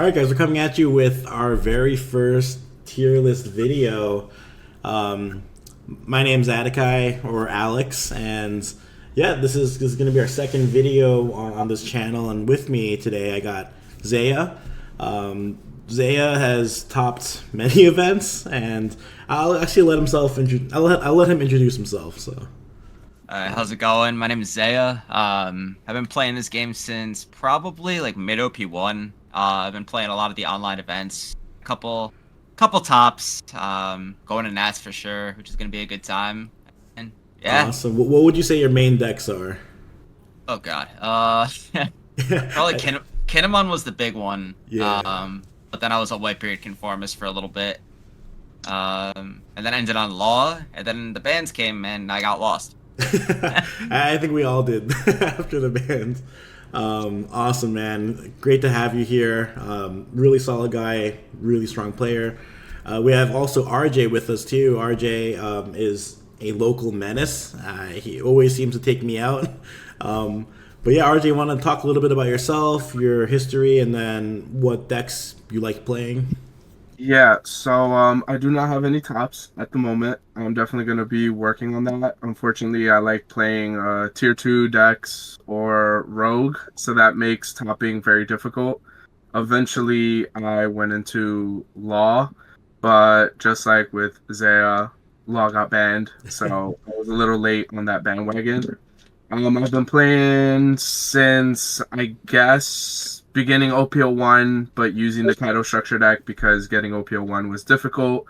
All right, guys, we're coming at you with our very first tier list video. Um, my name's Adakai or Alex, and yeah, this is going to be our second video on this channel. And with me today, I got Zaya. Zaya has topped many events, and I'll actually I'll let him introduce himself. So. How's it going? My name is Zaya. I've been playing this game since probably like mid OP1. I've been playing a lot of the online events, couple tops. Going to Nats for sure, which is gonna be a good time. And yeah. Awesome. What would you say your main decks are? Oh God. Probably Kinemon was the big one. Yeah. But then I was a Whitebeard conformist for a little bit. And then ended on Law, and then the bans came and I got lost. I think we all did after the band. Awesome, man. Great to have you here. Really solid guy, really strong player. We have also RJ with us too. RJ is a local menace. He always seems to take me out. But yeah, RJ, want to talk a little bit about yourself, your history, and then what decks you like playing? Yeah, so I do not have any tops at the moment. I'm definitely going to be working on that. Unfortunately, I like playing tier 2 decks or rogue, so that makes topping very difficult. Eventually, I went into law, but just like with Zaya, law got banned, so I was a little late on that bandwagon. I've been playing since, I guess, beginning OP01, but using the Kaido structure deck because getting OP01 was difficult.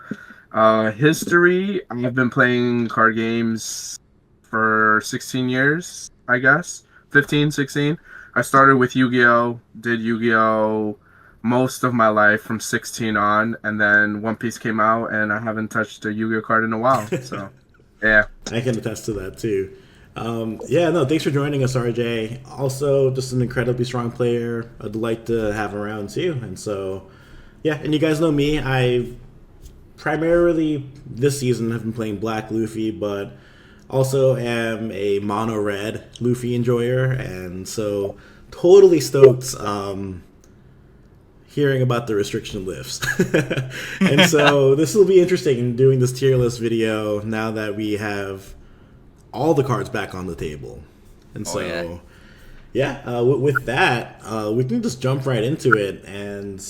History, I've been playing card games for 16 years, I guess. 15, 16. I started with Yu-Gi-Oh! Did Yu-Gi-Oh! Most of my life from 16 on, and then One Piece came out, and I haven't touched a Yu-Gi-Oh! Card in a while, so yeah. I can attest to that too. Yeah, no, thanks for joining us, RJ. Also, just an incredibly strong player. A delight to have around too. And so, yeah, and you guys know me. I primarily this season have been playing Black Luffy, but also am a mono red Luffy enjoyer, and so totally stoked hearing about the restriction lifts. And so this will be interesting in doing this tier list video now that we have all the cards back on the table. And so, with that, we can just jump right into it. And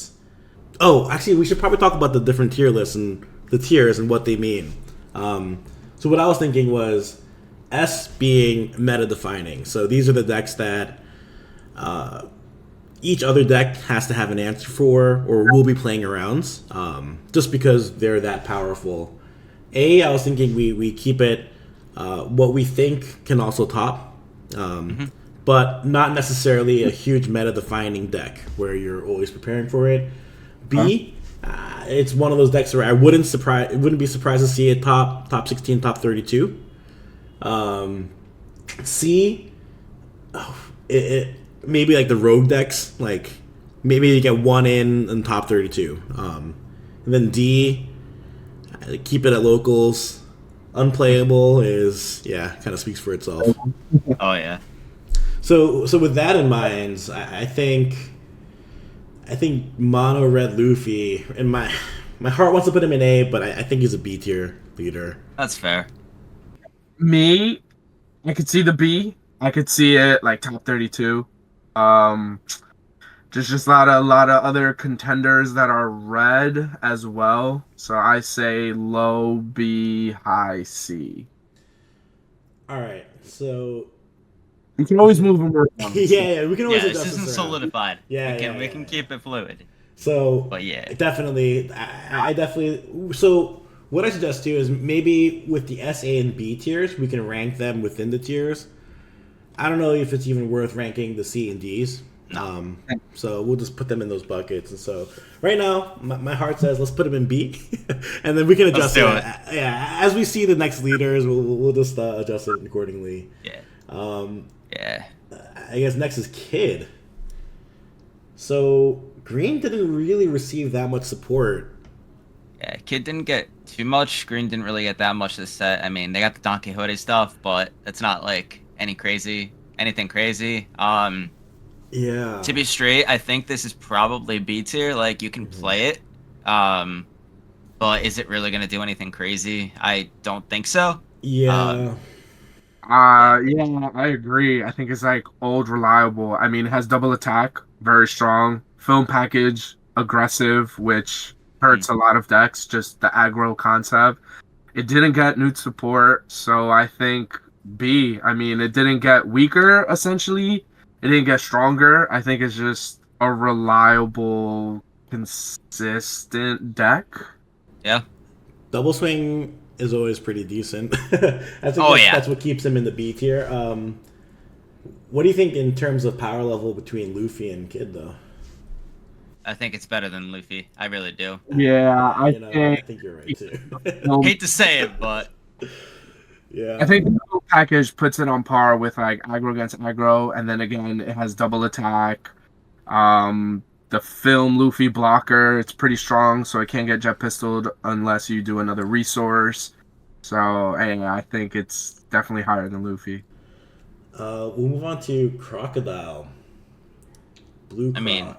actually, we should probably talk about the different tier lists and the tiers and what they mean. So what I was thinking was S being meta defining. So these are the decks that each other deck has to have an answer for or will be playing around, just because they're that powerful. I was thinking we keep it what we think can also top, but not necessarily a huge meta-defining deck where you're always preparing for it. B, it's one of those decks where I wouldn't be surprised to see it top 16, top 32. C, it maybe like the rogue decks, like maybe you get one in top 32. And then D, keep it at locals. Unplayable is kind of speaks for itself. Oh yeah. So with that in mind, I think mono red Luffy, and my heart wants to put him in A, but I think he's a B tier leader. That's fair. Me, I could see the B. I could see it like top 32. Just a lot of other contenders that are red as well. So I say low B, high C. All right, so you can always move them around. yeah, we can always adjust this isn't solidified. We can keep it fluid. So, but yeah, definitely, I definitely. So what I suggest too is maybe with the S, A, and B tiers, we can rank them within the tiers. I don't know if it's even worth ranking the C and Ds. So we'll just put them in those buckets. And so right now, my heart says let's put them in B, and then we can adjust it. Yeah, as we see the next leaders, we'll just adjust it accordingly. Yeah. I guess next is Kid. So Green didn't really receive that much support. Yeah, Kid didn't get too much. Green didn't really get that much this set. I mean, they got the Don Quixote stuff, but it's not like anything crazy. Yeah. To be straight, I think this is probably B tier. Like, you can play it, but is it really gonna do anything crazy? I don't think so. Um, Yeah. yeah. Yeah, I agree. I think it's like old reliable. I mean, it has double attack, very strong. Film package, aggressive, which Hmm. hurts a lot of decks, just the aggro concept. It didn't get new support, so I think B. I mean, it didn't get weaker, essentially. It didn't get stronger. I think it's just a reliable, consistent deck. Yeah. Double swing is always pretty decent. I think Oh yeah. that's what keeps him in the B tier. What do you think in terms of power level between Luffy and Kid, though? I think it's better than Luffy. I really do. Yeah, I You know, I think. think you're right too. Hate to say it, but Yeah. I think the total package puts it on par with like aggro against aggro, and then again it has double attack. The film Luffy blocker, it's pretty strong, so it can't get jet pistoled unless you do another resource. So hey, I think it's definitely higher than Luffy. We'll move on to Crocodile. Blue I Croc. mean,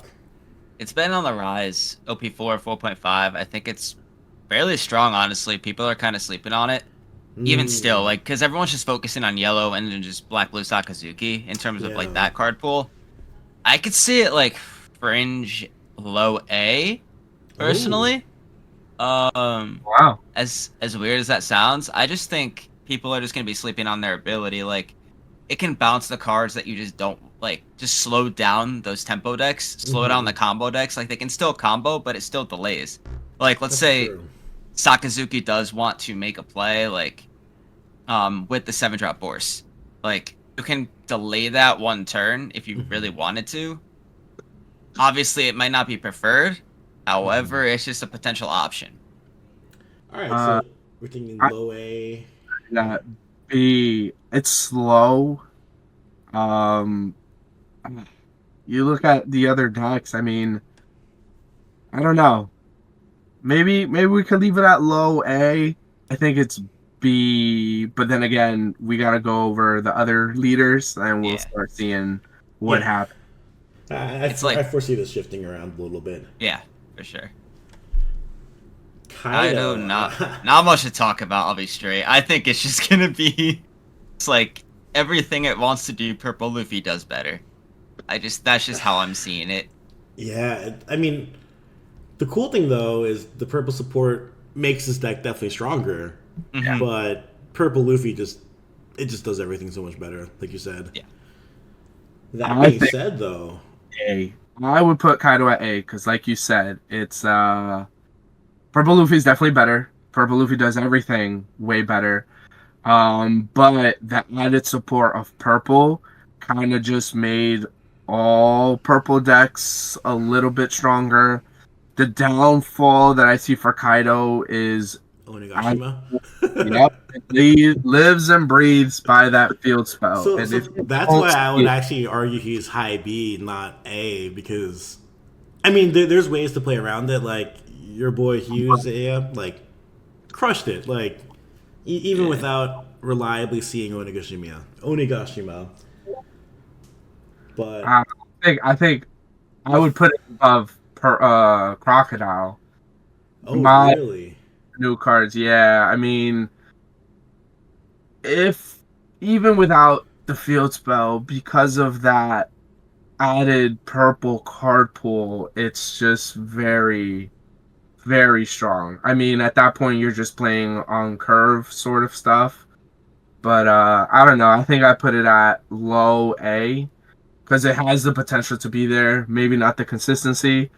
it's been on the rise. OP4, 4.5. I think it's fairly strong, honestly. People are kind of sleeping on it. Even still, like, because everyone's just focusing on yellow and then just black blue Sakazuki in terms of like Yeah. that card pool. I could see it like fringe low A, personally. Wow. As weird as that sounds, I just think people are just gonna be sleeping on their ability. Like, it can bounce the cards that you just don't like. Just slow down those tempo decks, slow down the combo decks. Like, they can still combo, but it still delays. Like, let's That's say true. Sakazuki does want to make a play, like, with the 7-drop Force. Like, you can delay that one turn if you really wanted to. Obviously, it might not be preferred. However, it's just a potential option. All right, Uh, so we're thinking I low A. that B. It's slow. Um, you look at the other decks. I mean, I don't know. Maybe we could leave it at low A. I think it's B, but then again, we gotta go over the other leaders and we'll Yeah. start seeing what Yeah. happens. It's I like, foresee this shifting around a little bit. yeah, for sure. Kaido. Kaido, not much to talk about, I'll be straight. I think it's just gonna be, it's like, everything it wants to do, Purple Luffy does better. That's just how I'm seeing it. Yeah, I mean, the cool thing though is the purple support makes this deck definitely stronger, Mhm. but purple Luffy just does everything so much better, like you said. Yeah. That I being think said, though, A. I would put Kaido at A because, like you said, it's Purple Luffy's definitely better. Purple Luffy does everything way better. But the added support of purple kind of just made all purple decks a little bit stronger. The downfall that I see for Kaido is, I, Onigashima. yep, he lives and breathes by that field spell. So And so if you that's don't why I would see it, actually argue he's high B, not A, because I mean there's ways to play around it. Like your boy Hughes, like crushed it. Like even Yeah. without reliably seeing Onigashima. But I think I would put it above Crocodile. oh My really? new cards, yeah. I mean, if even without the field spell, because of that added purple card pool, it's just very, very strong. I mean, at that point, you're just playing on curve sort of stuff. But I don't know. I think I put it at low A because it has the potential to be there. Maybe not the consistency,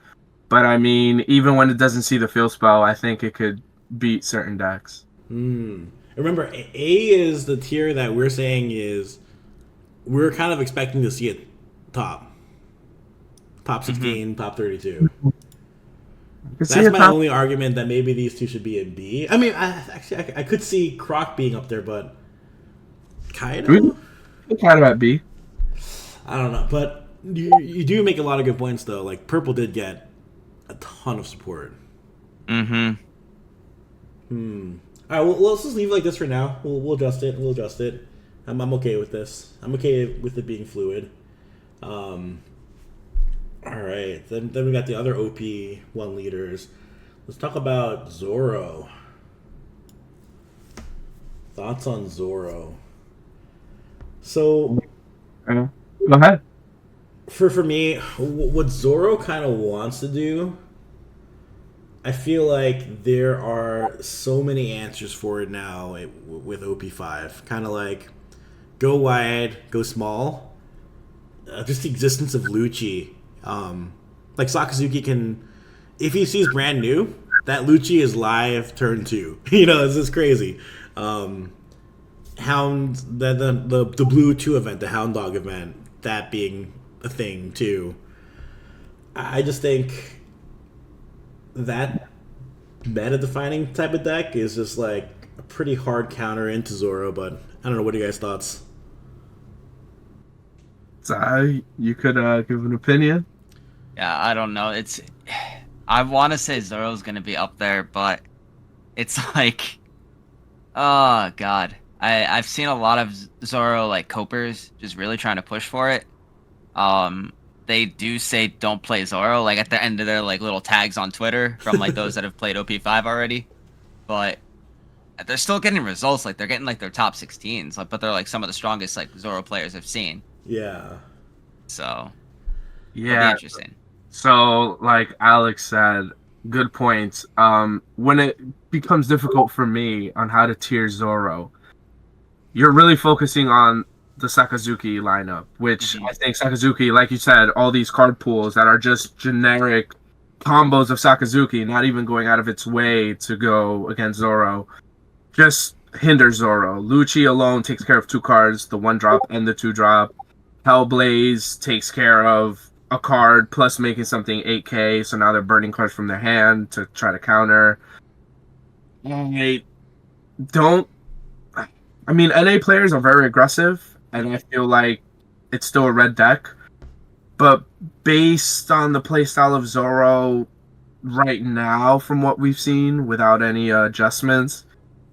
but I mean, even when it doesn't see the field spell, I think it could beat certain decks. Remember, A is the tier that we're saying is we're kind of expecting to see it top 16, top 32. That's my only argument that maybe these two should be in B. I mean, I could see Croc being up there, but Kaido? Kind of at B. I don't know. But you do make a lot of good points, though. Like, Purple did get a ton of support. Mm-hmm. All right, well, let's just leave it like this for now. We'll adjust it. We'll adjust it. I'm okay with this. I'm okay with it being fluid. All right, then we got the other OP1 leaders. Let's talk about Zoro. Thoughts on Zoro? So, Go ahead. for me, what Zoro kind of wants to do, I feel like there are so many answers for it now with OP5. Kind of like go wide, go small. Just the existence of Lucci. Like Sakazuki can, if he sees brand new, that Lucci is live turn two. It's just crazy. Hound, the Blue 2 event, the Hound Dog event, that being a thing too. I just think that meta defining type of deck is just like a pretty hard counter into Zoro, but I don't know. What are you guys' thoughts? You could give an opinion. Yeah, I don't know. I want to say Zoro's gonna be up there, but it's like, oh god. I've seen a lot of Zoro like copers just really trying to push for it. They do say don't play Zoro like at the end of their like little tags on Twitter from like those that have played OP5 already, but they're still getting results. Like they're getting like their top 16s, like, but they're like some of the strongest like Zoro players I've seen. Yeah. So it'll be Yeah. interesting. So, like Alex said, good points. When it becomes difficult for me on how to tier Zoro, you're really focusing on the Sakazuki lineup, which I think Sakazuki, like you said, all these card pools that are just generic combos of Sakazuki, not even going out of its way to go against Zoro, just hinder Zoro. Lucci alone takes care of 2 cards, the 1-drop and the 2-drop. Hellblaze takes care of a card plus making something 8k, so now they're burning cards from their hand to try to counter. I don't. I mean, NA players are very aggressive, and I feel like it's still a red deck. But based on the playstyle of Zoro right now, from what we've seen, without any adjustments,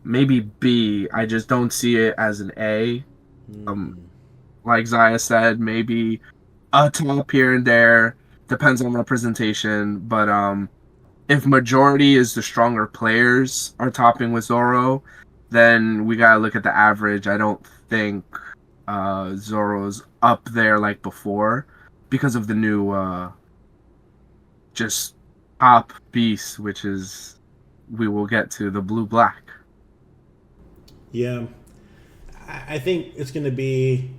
maybe B. I just don't see it as an A. Like Zaya said, maybe a top here and there, depends on representation. But if majority is the stronger players are topping with Zoro, then we gotta look at the average. I don't think Zoro's up there like before because of the new just top beast, which is we will get to the blue black. Yeah. I think it's going to be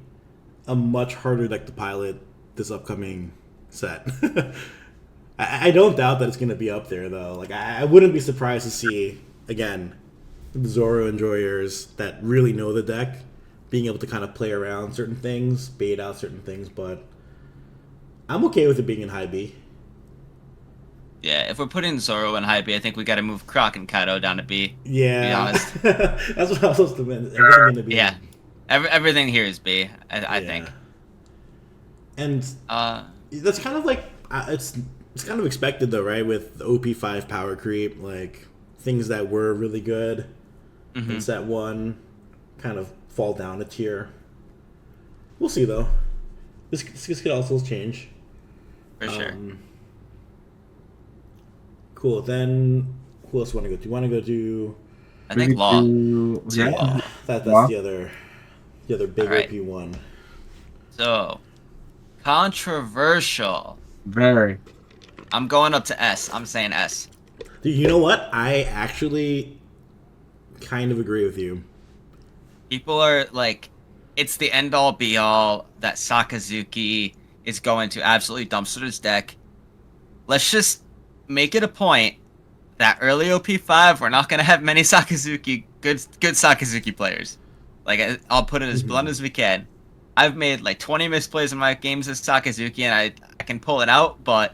a much harder deck to pilot this upcoming set. I don't doubt that it's going to be up there, though. Like, I wouldn't be surprised to see, again, the Zoro enjoyers that really know the deck being able to kind of play around certain things, bait out certain things, but I'm okay with it being in high B. Yeah, if we're putting Zoro in high B, I think we got to move Croc and Kaido down to B. Yeah. To be honest. That's what I was supposed to mean. Everything going to be. Yeah. Everything here is B, I think. And that's kind of like it's kind of expected though, right? With the OP5 power creep, like things that were really good in set 1 kind of fall down a tier. We'll see though. This could also change. For sure. Cool. Then who else want to go to? You want to go to? I think Law. Yeah. That's Law. the other big Right. OP one. So controversial. Very. I'm going up to S. I'm saying S. Dude, you know what? I actually kind of agree with you. People are like, it's the end all be all that Sakazuki is going to absolutely dumpster this deck. Let's just make it a point that early OP5 we're not gonna have many Sakazuki good Sakazuki players. Like I'll put it as blunt as we can. I've made like 20 misplays in my games as Sakazuki, and I can pull it out, but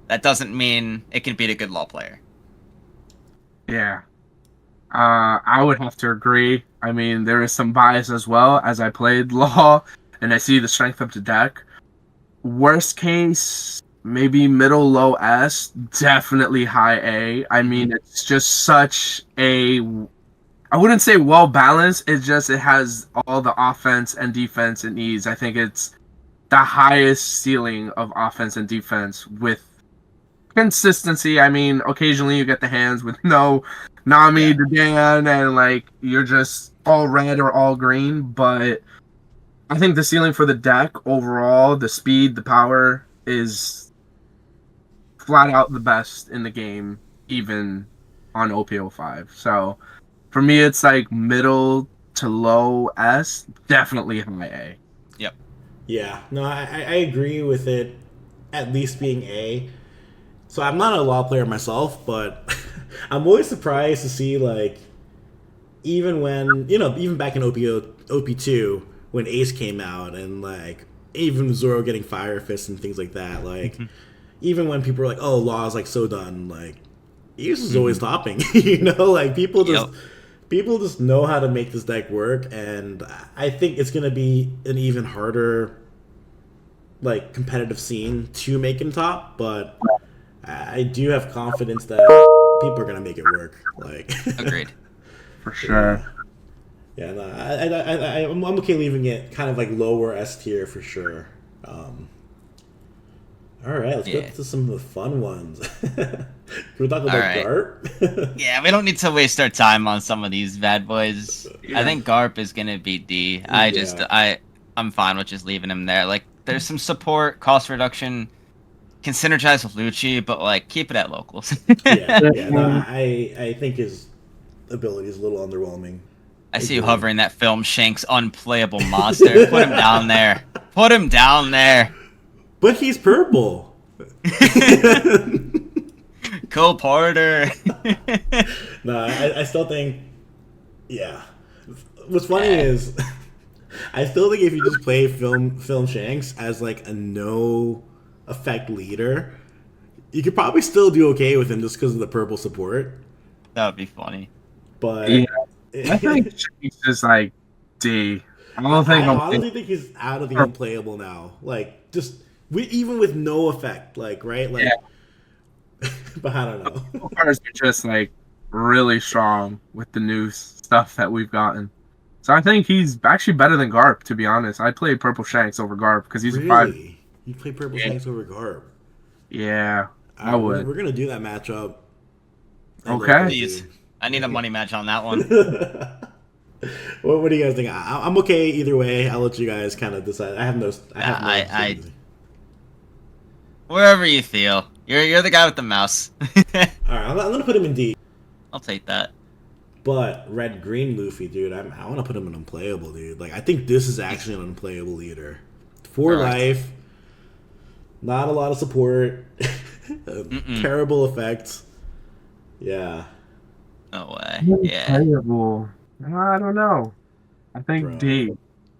that doesn't mean it can beat a good law player. Yeah. I would have to agree. I mean, there is some bias as well as I played Law and I see the strength of the deck. Worst case, maybe middle low S, definitely high A. I mean, it's just such a, I wouldn't say well balanced. It has all the offense and defense it needs. I think it's the highest ceiling of offense and defense with consistency. I mean, occasionally you get the hands with no Nami, Dan, and like you're just all red or all green. But I think the ceiling for the deck overall, the speed, the power is flat out the best in the game, even on OP05. So for me, it's like middle to low S, definitely high A. Yep. Yeah, no, I agree with it at least being A. So I'm not a law player myself, but I'm always surprised to see, like, even when, even back in OP2, when Ace came out, and, like, even Zoro getting Fire Fist and things like that, like, even when people were like, oh, Law is, like, so done, like, Ace is always topping, like, people just know how to make this deck work, and I think it's going to be an even harder, like, competitive scene to make him top, but I do have confidence that people are going to make it work. Like, Agreed. For sure. Yeah, no, I'm okay leaving it kind of like lower S tier for sure. All right, let's get to some of the fun ones. Can we talk about Garp? Yeah, we don't need to waste our time on some of these bad boys. I think Garp is gonna be D. I'm fine with just leaving him there. Like, there's some support, cost reduction, can synergize with Luchi, but like keep it at locals. I think his ability is a little underwhelming. I see you hovering that film Shank's unplayable monster. Put him down there. Put him down there. But he's purple. Cole Porter. No, I still think, yeah. What's funny is, I still think if you just play film Shanks as like a no effect leader, you could probably still do okay with him just because of the purple support. That would be funny. But I think Shanks is like D. I honestly think he's out of the unplayable now. Like, just even with no effect, like, right? Like, but I don't know. Cards are just like really strong with the new stuff that we've gotten. So I think he's actually better than Garp, to be honest. I'd play Purple Shanks over Garp because he's really? a 5. You play Purple Shanks over Garp? Yeah, I would. We're gonna do that matchup. Okay. Please. I need a money match on that one. What do you guys think? I'm okay either way. I'll let you guys kind of decide. I have no. Wherever you feel. You're the guy with the mouse. All right, I'm gonna put him in D. I'll take that. But red green Luffy, dude, I want to put him in unplayable, dude. Like, I think this is actually an unplayable leader. 4 life, not a lot of support, terrible effects. Yeah. No way. Yeah. Terrible. I don't know. I think D.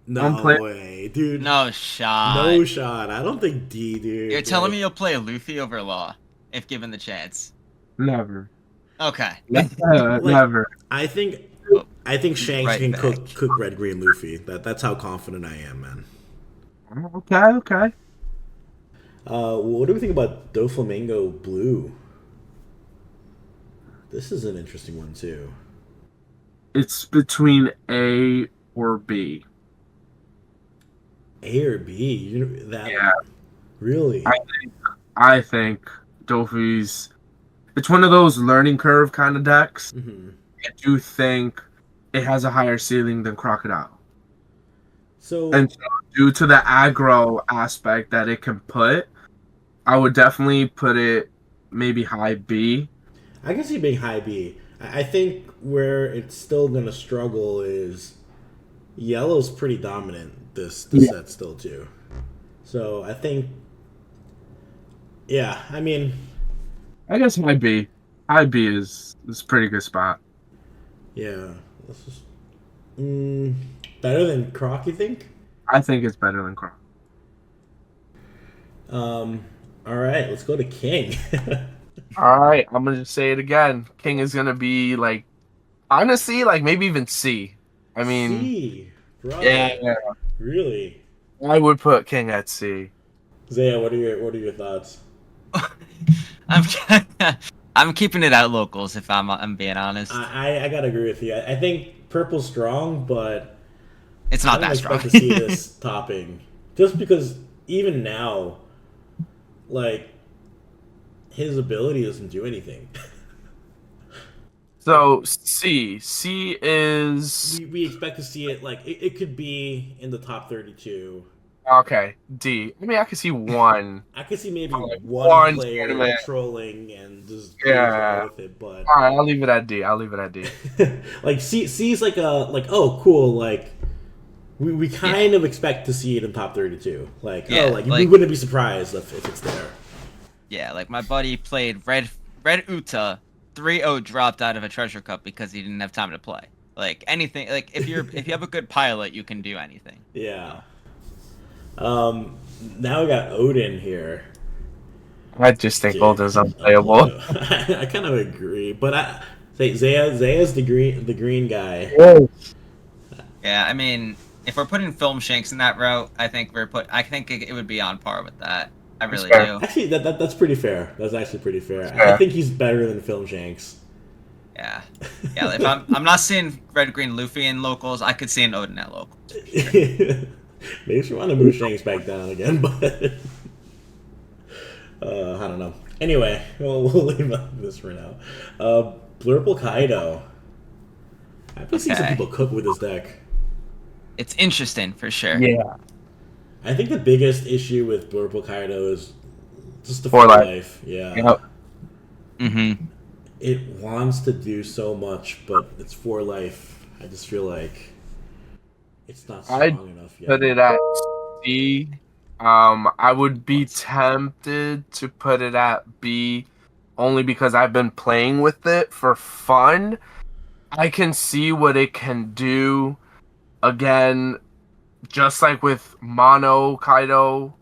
No way, dude. No shot. No shot. I don't think D, dude. You're telling me you'll play Luffy over Law if given the chance? Never. Okay. Never. I think Shanks can cook red green Luffy. That's how confident I am, man. Okay. What do we think about Doflamingo Blue? This is an interesting one too. It's between A or B. A or B? Really? I think Dofi's. It's one of those learning curve kind of decks. Mm-hmm. I do think it has a higher ceiling than Crocodile. So due to the aggro aspect that it can put, I would definitely put it maybe high B. I can see being high B. I think where it's still going to struggle is yellow's pretty dominant this set still too. So I think, yeah, I mean, I guess high B. High B is a pretty good spot. Yeah. This is better than Croc, you think? I think it's better than Croc. All right, let's go to King. All right, I'm gonna just say it again. King is gonna be like, honestly, like maybe even C. I mean, C, bro. Yeah. Really? I would put King at C. Zaya, what are your thoughts? I'm keeping it at locals if I'm being honest. I gotta agree with you. I think purple's strong, but it's not that strong. I don't expect to see this topping just because even now, like, his ability doesn't do anything. So C is We expect to see it, like, it could be in the top 32. okay. D. I mean, I could see one. I could see maybe Like one one player tournament. trolling and just getting away Yeah. with it, but All right, I'll leave it at D. like C's like oh cool, like we kind of expect to see it in top 32. Like Yeah, like we like- wouldn't be surprised if it's there. Yeah, like my buddy played Red Uta, 3-0 dropped out of a treasure cup because he didn't have time to play. Like anything, like if you have a good pilot, you can do anything. Yeah. Now we got Odin here. I just think Dude, Golden's unplayable. I kind of agree, but I say Zaya's the green guy. Yeah, I mean, if we're putting Film Shanks in that route, I think it would be on par with that. I really fair. do. Actually, that's pretty fair. That's actually pretty fair. Fair. I think he's better than Film Shanks. Yeah, yeah. If I'm not seeing Red Green Luffy in locals, I could see an Odin at local. Maybe we want to move Shanks back down again, but I don't know. Anyway, we'll leave this for now. Blurple Kaido. I've been seeing some Okay. people cook with this deck. It's interesting for sure. Yeah. I think the biggest issue with Blurple Kaido is just the For full life. life. Yeah. Yep. Mm-hmm. It wants to do so much, but it's for life. I just feel like it's not strong I'd enough yet. Put it at C. I would be tempted to put it at B, only because I've been playing with it for fun. I can see what it can do. Again, just like with Mono Kaido,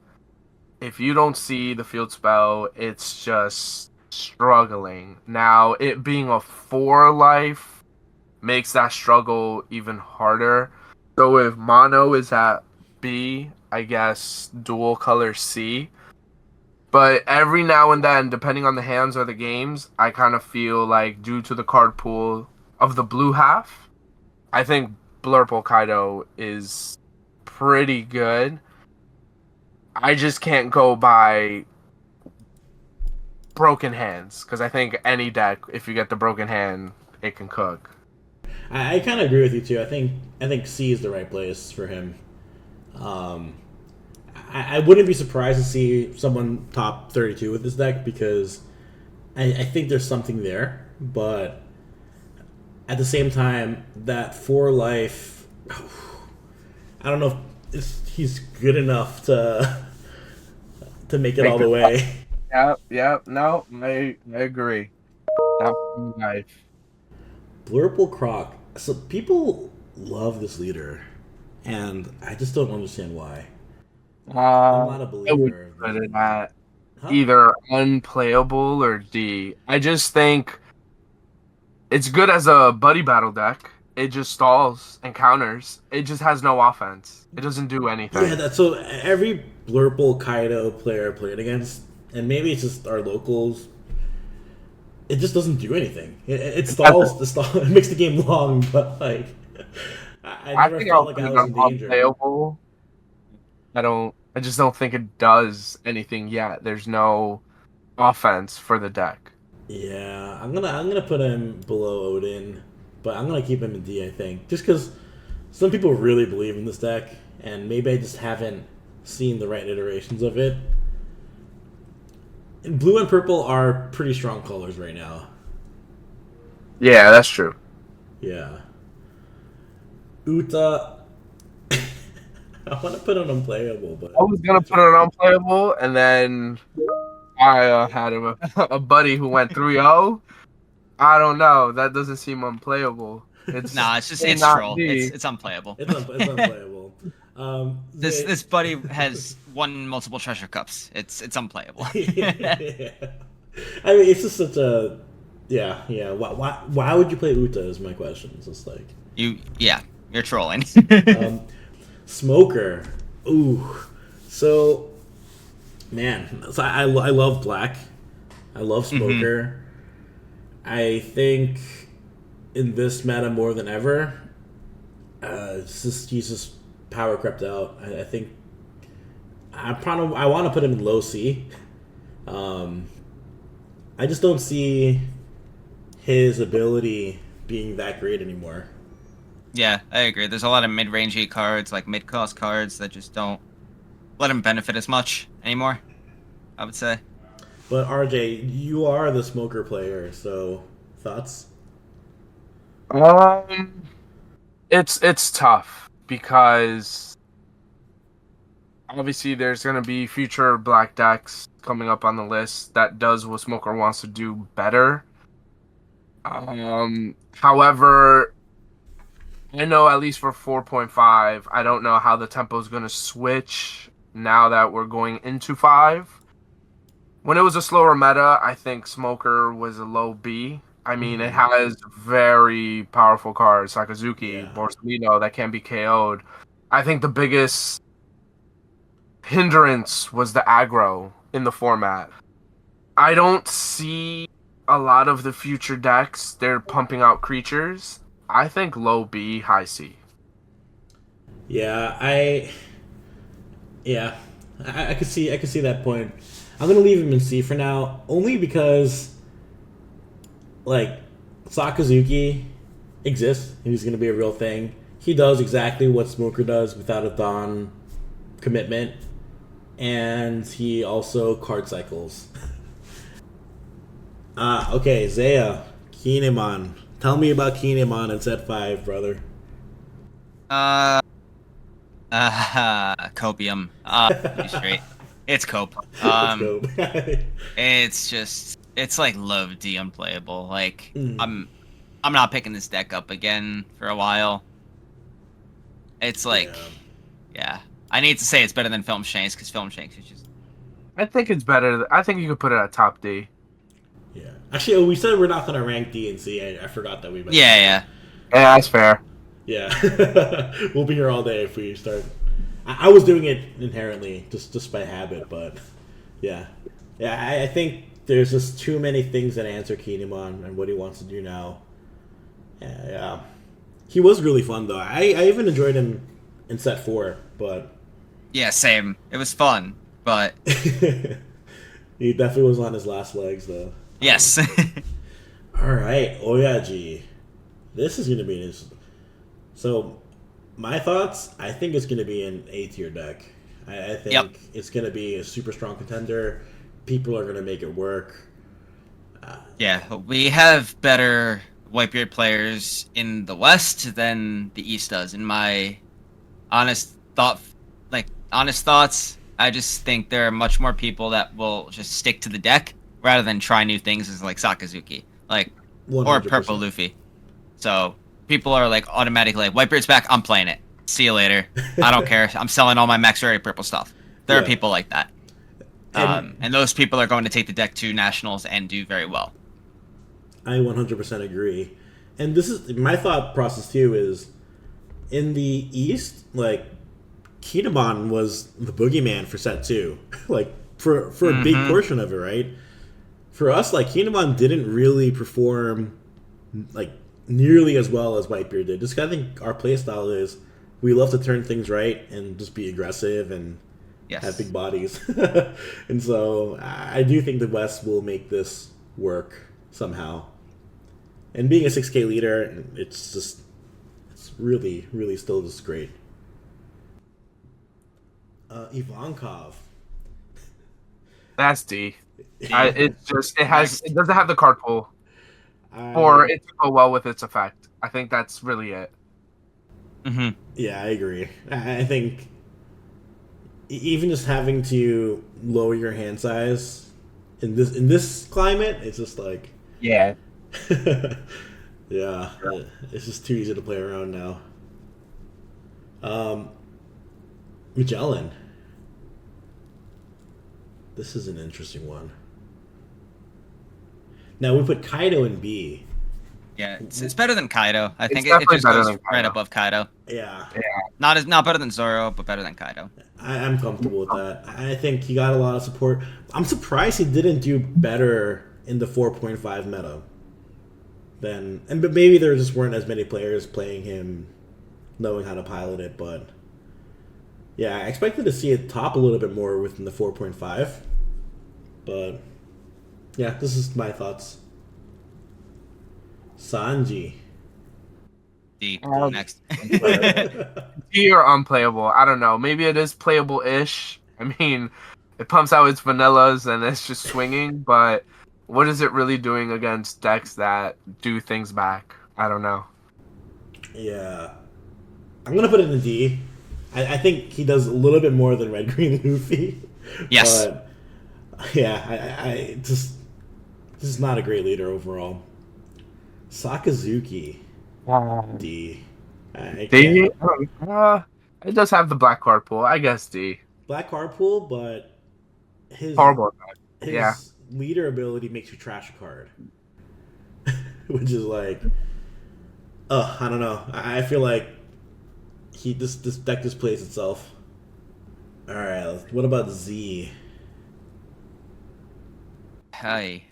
if you don't see the field spell, it's just struggling. Now, it being a 4 life makes that struggle even harder. So if Mono is at B, I guess dual color C. But every now and then, depending on the hands or the games, I kind of feel like due to the card pool of the blue half, I think Blurple Kaido is pretty good. I just can't go by broken hands, because I think any deck, if you get the broken hand, it can cook. I kind of agree with you too. I think C is the right place for him. I wouldn't be surprised to see someone top 32 with this deck because I think there's something there, but at the same time, that 4 life, I don't know if he's good enough to make it all the way. Yep, no, I agree. That life. Blurple Croc. So people love this leader, and I just don't understand why. I'm not a I believer would of put this. it at Huh? either unplayable or D. I just think it's good as a buddy battle deck. It just stalls and counters. It just has no offense. It doesn't do anything. Yeah, so every Blurple Kaido player I played against, and maybe it's just our locals, it just doesn't do anything. It stalls, it makes the game long, but like I never think felt I'll like put I it was on in danger. unplayable. I just don't think it does anything yet. There's no offense for the deck. Yeah, I'm gonna put him below Odin, but I'm gonna keep him in D. I think just because some people really believe in this deck, and maybe I just haven't seen the right iterations of it. And blue and purple are pretty strong colors right now. Yeah, that's true. Yeah. Uta. I want to put it unplayable, but I was gonna put it on unplayable, and then I had a buddy who went 3-0. I don't know. That doesn't seem unplayable. It's It's not troll. D. It's unplayable. it's unplayable. This buddy has won multiple treasure cups. It's unplayable. Yeah. I mean, it's just such a yeah. Why would you play Uta? Is my question. It's just like You're trolling. Smoker. Ooh, so man, so I love black. I love Smoker. I think in this meta more than ever, he's just power crept out. I think I want to put him in low C. I just don't see his ability being that great anymore. Yeah, I agree. There's a lot of mid-rangey cards, like mid-cost cards, that just don't let him benefit as much anymore, I would say. But RJ, you are the smoker player, so thoughts? Um, it's tough because obviously there's gonna be future black decks coming up on the list that does what Smoker wants to do better. However, I know at least for 4.5, I don't know how the tempo is gonna switch now that we're going into 5. When it was a slower meta, I think Smoker was a low B. I mean, it has very powerful cards, Sakazuki, Yeah. Borsellino, that can be KO'd. I think the biggest hindrance was the aggro in the format. I don't see a lot of the future decks. They're pumping out creatures. I think low B, high C. Yeah, yeah, I could see that point. I'm gonna leave him in C for now, only because like Sakazuki exists and he's gonna be a real thing. He does exactly what Smoker does without a Dawn commitment, and he also card cycles. Okay, Zaya, Kinemon. Tell me about Kinemon in set 5, brother. Copium. To be straight. It's Cope. Let's go. It's like low D unplayable. Like I'm not picking this deck up again for a while. It's like yeah. I need to say it's better than Film Shanks because Film Shanks is just I think it's better. I think you could put it at top D. Yeah. Actually, we said we're not gonna rank D and C. I forgot that we mentioned yeah. Yeah, that's fair. Yeah. We'll be here all day if we start. I was doing it inherently, just by habit, but yeah. Yeah, I think there's just too many things that answer Kinemon and what he wants to do now. Yeah. He was really fun, though. I even enjoyed him in set 4, but... Yeah, same. It was fun, but... He definitely was on his last legs, though. Yes. Alright, Oyaji. This is going to be interesting. So, my thoughts, I think it's going to be an A-tier deck. I think it's going to be a super strong contender. People are going to make it work. Yeah, we have better Whitebeard players in the West than the East does. In my honest thoughts, I just think there are much more people that will just stick to the deck rather than try new things as like Sakazuki, like 100%. Or Purple Luffy. So people are like automatically like, Whitebeard's back, I'm playing it. See you later. I don't care. I'm selling all my max rarity purple stuff. There are people like that. And those people are going to take the deck to nationals and do very well. I 100% agree. And this is my thought process too is in the East, like Kinemon was the boogeyman for set 2. Like for a big portion of it, right? For us, like Kinemon didn't really perform like nearly as well as Whitebeard did. Just 'cause I think our playstyle is we love to turn things right and just be aggressive and have big bodies. And so I do think the West will make this work somehow. And being a 6K leader, it's really, really still just great. Ivankov. That's D. It doesn't have the card pool for it to go well with its effect. I think that's really it. Mm-hmm. Yeah, I agree. I think even just having to lower your hand size in this climate, it's just like yeah. Yeah, it's just too easy to play around now. Magellan. This is an interesting one. Now we put Kaido in B. Yeah, it's better than Kaido. I think it just goes right above Kaido. Yeah. Not better than Zoro, but better than Kaido. I'm comfortable with that. I think he got a lot of support. I'm surprised he didn't do better in the 4.5 meta. But maybe there just weren't as many players playing him, knowing how to pilot it. But Yeah, I expected to see it top a little bit more within the 4.5, but yeah, this is my thoughts. Sanji. D. Um, Next. D or unplayable. I don't know. Maybe it is playable-ish. I mean, it pumps out its vanillas and it's just swinging, but what is it really doing against decks that do things back? I don't know. Yeah, I'm gonna put it in D. I think he does a little bit more than Red Green Luffy, Yes. but yeah, I just this is not a great leader overall. Sakazuki D. I D? can't. It does have the black card pool. I guess D. Black card pool, but his Horrible. Yeah. his leader ability makes you trash a card, which is like, I don't know. I feel like this deck just plays itself. All right, what about Z? Hey.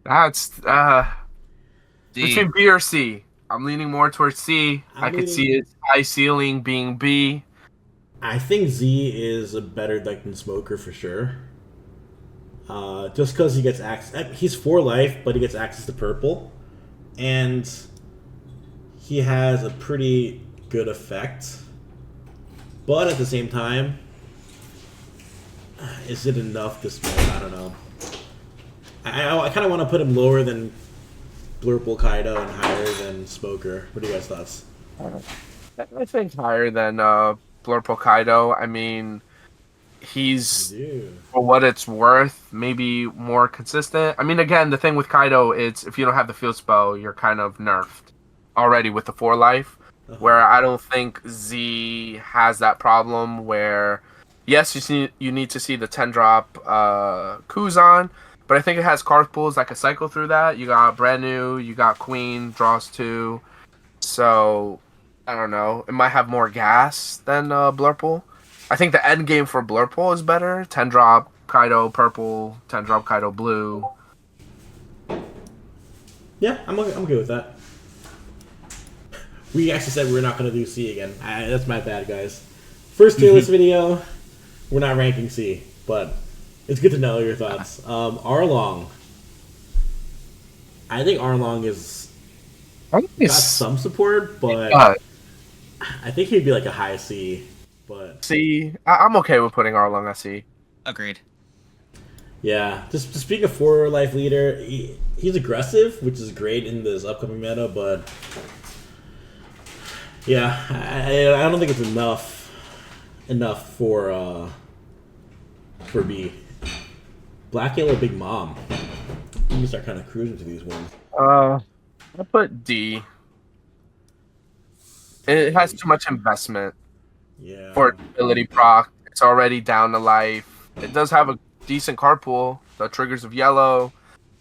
That's D. between B or C. I'm leaning more towards C. I I'm could leaning. see its high ceiling being B. I think Z is a better deck than Smoker for sure. Just because he gets access, he's 4 life, but he gets access to purple, and he has a pretty good effect. But at the same time, is it enough to smoke? I don't know. I kind of want to put him lower than Blurple Kaido and higher than Smoker. What are you guys' thoughts? I think higher than Blurple Kaido. I mean, he's, Dude. for what it's worth, maybe more consistent. I mean, again, the thing with Kaido, it's if you don't have the field spell, you're kind of nerfed already with the 4 life. Where I don't think Z has that problem. Where yes, you need to see the 10-drop Kuzan, but I think it has card pools that can cycle through that. You got brand new, you got Queen draws 2, so I don't know. It might have more gas than Blurple. I think the end game for Blurple is better. 10-drop Kaido purple, 10-drop Kaido blue. Yeah, I'm good with that. We actually said we're not going to do C again. That's my bad, guys. First tier list video, we're not ranking C, but it's good to know your thoughts. Arlong. I think Arlong is got some support, but I think he'd be like a high C. But C, I'm okay with putting Arlong at C. Agreed. yeah, just being a 4-life leader, he's aggressive, which is great in this upcoming meta, but yeah, I don't think it's enough for B. Black Yellow Big Mom. I'm gonna start kind of cruising to these ones. I put D. It has too much investment Yeah. for ability proc. It's already down to life. It does have a decent card pool. The triggers of yellow.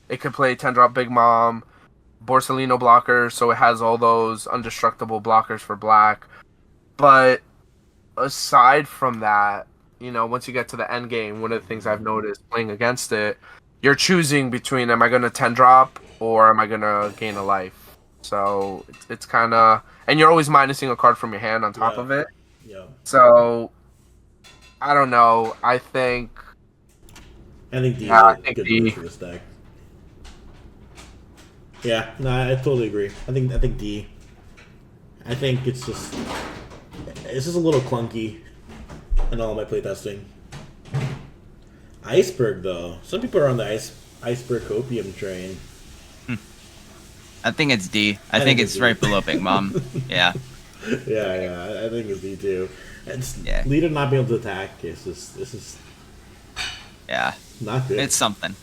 It could play 10-drop Big Mom, Borsalino blockers, so it has all those undestructible blockers for black. But aside from that, once you get to the end game, one of the things I've noticed playing against it, you're choosing between, am I going to 10-drop or am I going to gain a life? So it's kind of, and you're always minusing a card from your hand on top of it. Yeah. So I don't know. I think D is I a think good D. move for this deck. Yeah, no, I totally agree. I think D. I think it's just a little clunky in all my playtesting. Iceberg though, some people are on the Iceberg Copium train. I think it's D. I think it's right below Big Mom. Yeah. Yeah, I think it's D too. It's Yeah. leader not being able to attack. This is Yeah. not good. It's something.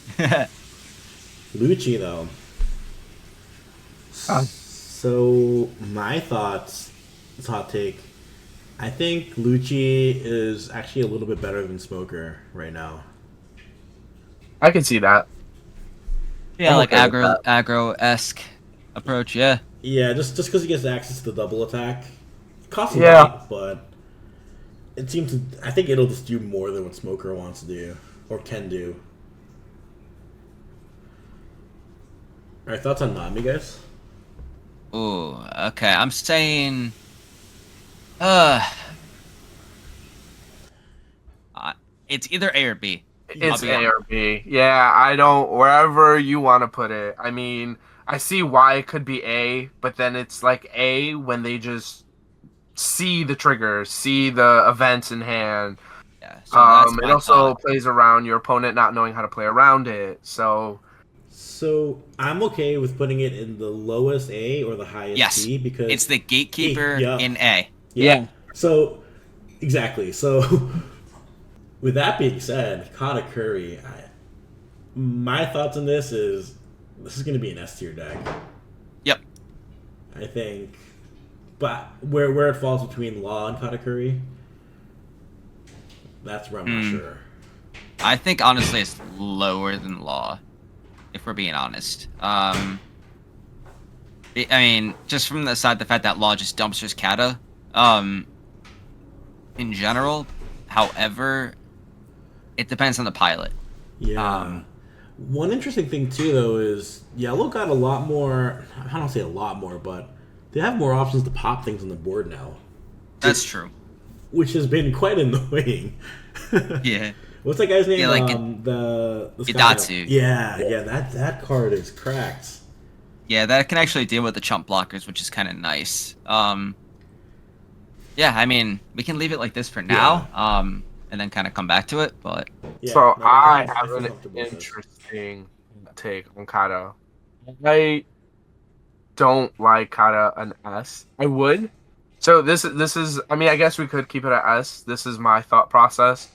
Luchi though. So my thoughts, it's a hot take. I think Luchi is actually a little bit better than Smoker right now. I can see that. Yeah, I'm like okay with aggro-esque approach, yeah. Yeah, just because he gets access to the double attack. It costs a Yeah. lot, but it seems to. I think it'll just do more than what Smoker wants to do or can do. All right, thoughts on Nami, guys? Ooh, okay. I'm saying Uh, it's either A or B. It's A or B. Yeah, I don't. Wherever you want to put it. I mean, I see why it could be A, but then it's like A when they just see the triggers, see the events in hand. Yeah, so that's It my also thought. plays around your opponent not knowing how to play around it. So I'm okay with putting it in the lowest A or the highest Yes, B because it's the gatekeeper in A. yeah. So exactly. So with that being said, Katakuri, my thoughts on this is going to be an S tier deck. Yep. I think, but where it falls between Law and Katakuri, that's where I'm not sure. I think honestly it's lower than Law, if we're being honest. I mean, just from the fact that Law just dumpsters Kata, in general. However, it depends on the pilot. Yeah. One interesting thing too, though, is Yellow got a lot more. I don't say a lot more, but they have more options to pop things on the board now. That's true. Which has been quite annoying. Yeah. What's that guy's name? Yeah, like the Idatsu. Yeah, that card is cracked. Yeah, that can actually deal with the chump blockers, which is kind of nice. Yeah, I mean, we can leave it like this for now, and then kind of come back to it. But Yeah, so no, I have feel an comfortable with this. interesting take on Kata. I don't like Kata an S. I would. So this is. I mean, I guess we could keep it at S. This is my thought process.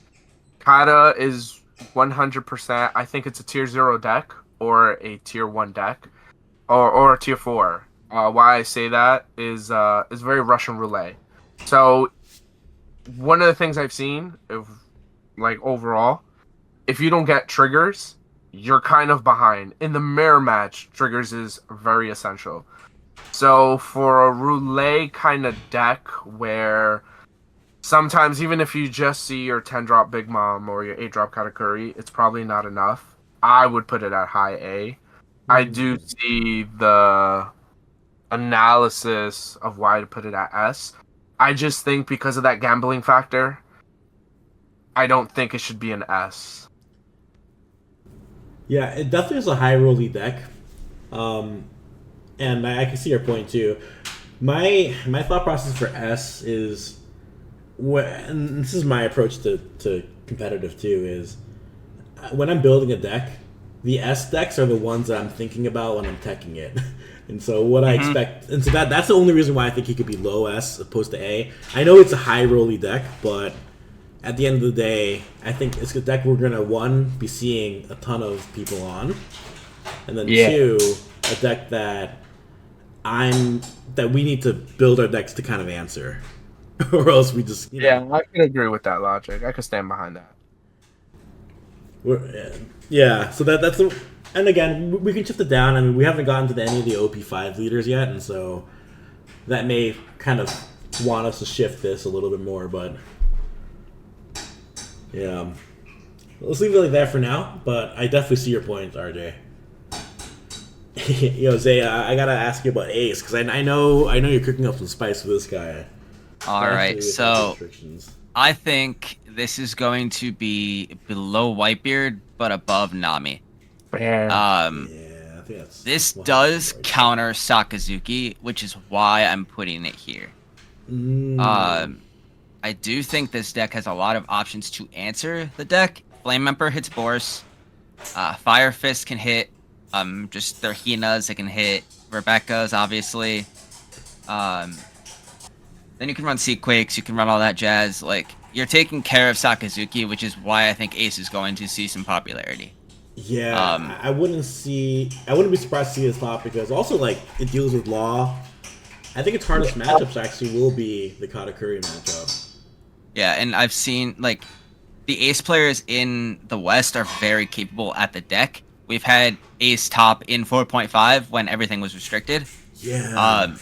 Kata is 100%. I think it's a tier 0 deck or a tier 1 deck or a tier 4. Why I say that is very Russian roulette. So one of the things I've seen, like overall, if you don't get triggers, you're kind of behind. In the mirror match, triggers is very essential. So for a roulette kind of deck where sometimes even if you just see your 10 drop Big Mom or your 8 drop Katakuri, it's probably not enough. I would put it at high A. I do see the analysis of why to put it at S. I just think because of that gambling factor, I don't think it should be an S. Yeah, it definitely is a high rolly deck, and I can see your point too. My thought process for S is, and this is my approach to competitive too, is when I'm building a deck, the S decks are the ones that I'm thinking about when I'm teching it. And so what I expect, and so that's the only reason why I think he could be low S opposed to A. I know it's a high rolly deck, but at the end of the day, I think it's a deck we're gonna be seeing a ton of people on, and then two, a deck that we need to build our decks to kind of answer, or else we just I can agree with that logic. I can stand behind that. So that's the. And again, we can shift it down. I mean, we haven't gotten to any of the OP5 leaders yet, and so that may kind of want us to shift this a little bit more. But yeah, let's leave it like that for now. But I definitely see your point, RJ. Zaya, I gotta ask you about Ace because I know you're cooking up some spice with this guy. all right, so I think this is going to be below Whitebeard but above Nami. I think this does counter Sakazuki, which is why I'm putting it here. I do think this deck has a lot of options to answer the deck. Flame Emperor hits Boris. Fire Fist can hit just their Hinas. It can hit Rebecca's, obviously. Then you can run Seaquakes. You can run all that jazz. Like, you're taking care of Sakazuki, which is why I think Ace is going to see some popularity. Yeah, I wouldn't be surprised to see this top because also like it deals with Law. I think its hardest matchups actually will be the Katakuri matchup. Yeah, and I've seen like the Ace players in the West are very capable at the deck. We've had Ace top in 4.5 when everything was restricted. Yeah.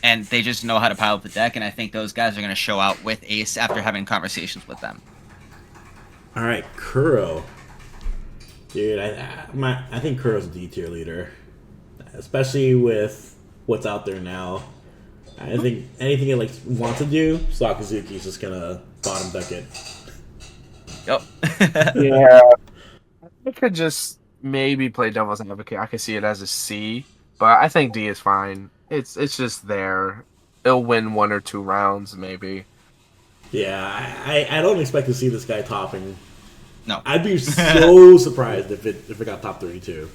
And they just know how to pile up the deck, and I think those guys are going to show out with Ace after having conversations with them. All right, Kuro. Dude, I think Kuro's a D tier leader, especially with what's out there now. I think anything it like wants to do, Sakazuki's just gonna bottom deck it. Yep. Yeah, I could just maybe play devil's advocate. I could see it as a C, but I think D is fine. It's just there. It'll win 1 or 2 rounds, maybe. Yeah, I don't expect to see this guy topping. No. I'd be so surprised if it got top 32.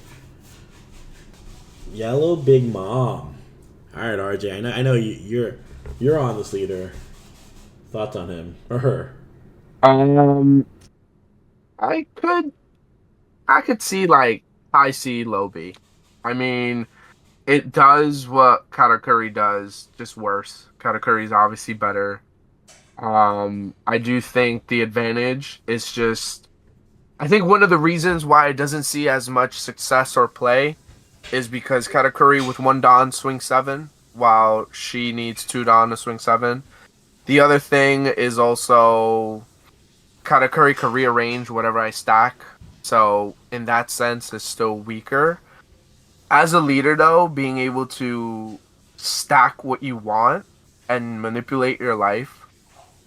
Yellow Big Mom. All right, RJ. I know you're on this leader. Thoughts on him or her? I could see like high C, low B. I mean, it does what Katakuri does, just worse. Katakuri is obviously better. I do think the advantage is just. I think one of the reasons why it doesn't see as much success or play is because Katakuri with 1 Dawn swing 7, while she needs 2 Dawn to swing 7. The other thing is also Katakuri can rearrange whatever I stack, so in that sense, it's still weaker. As a leader, though, being able to stack what you want and manipulate your life,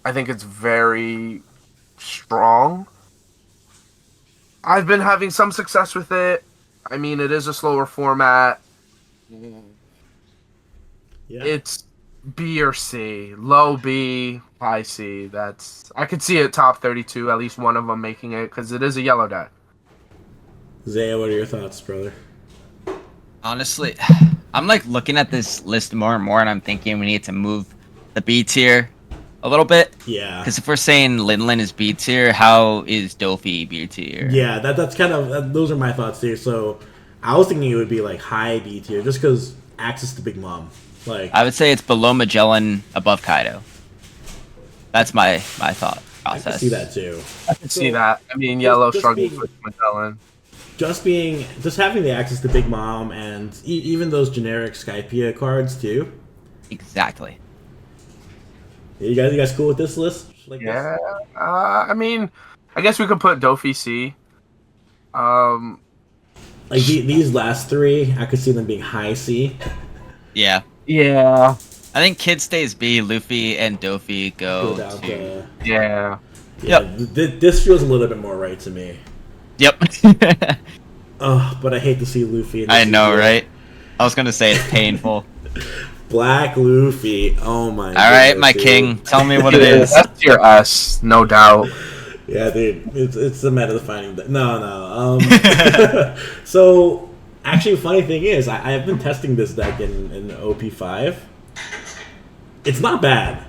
I think it's very strong. I've been having some success with it. I mean, it is a slower format. Yeah. It's B or C. Low B, high C. I could see it top 32, at least one of them making it, because it is a yellow deck. Zaya, what are your thoughts, brother? Honestly, I'm like looking at this list more and more, and I'm thinking we need to move the B tier a little bit. Yeah. Because if we're saying Linlin is B tier, how is Dofi B tier? Yeah, that's kind of those are my thoughts here. So I was thinking it would be like high B tier, just because access to Big Mom. Like I would say it's below Magellan, above Kaido. That's my thought I process. can see that too. I can see that. I mean, yellow just struggles being- with Magellan. Just having the access to Big Mom and even those generic Skypea cards too. Exactly. You guys cool with this list? Like Yeah. I mean, I guess we could put Dofi C. Like these last three, I could see them being high C. Yeah. Yeah. I think Kid stays B, Luffy and Dofi go down to... to Yeah. This feels a little bit more right to me. Yep. But I hate to see Luffy. In this I know, either. right? I was gonna say it's painful. Black Luffy. Oh my. All right, goodness, my dude. king. Tell me what it is. That's tier S, no doubt. Yeah, dude. It's the meta defining. No. So actually, funny thing is, I have been testing this deck in OP5. It's not bad,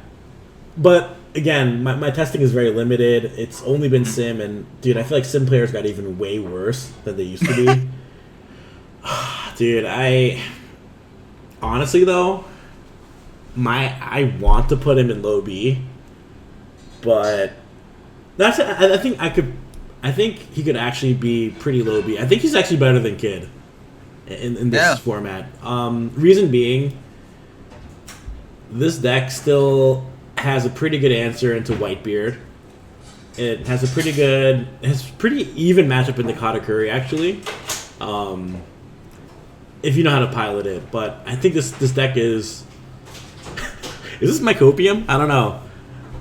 but again, my testing is very limited. It's only been sim, and dude, I feel like sim players got even way worse than they used to be. Dude, I honestly though, I want to put him in low B, but I think he could actually be pretty low B. I think he's actually better than Kid in this format. Reason being, this deck still has a pretty good answer into Whitebeard. It has pretty even matchup in the Katakuri actually, if you know how to pilot it. But I think this deck is this my copium? I don't know.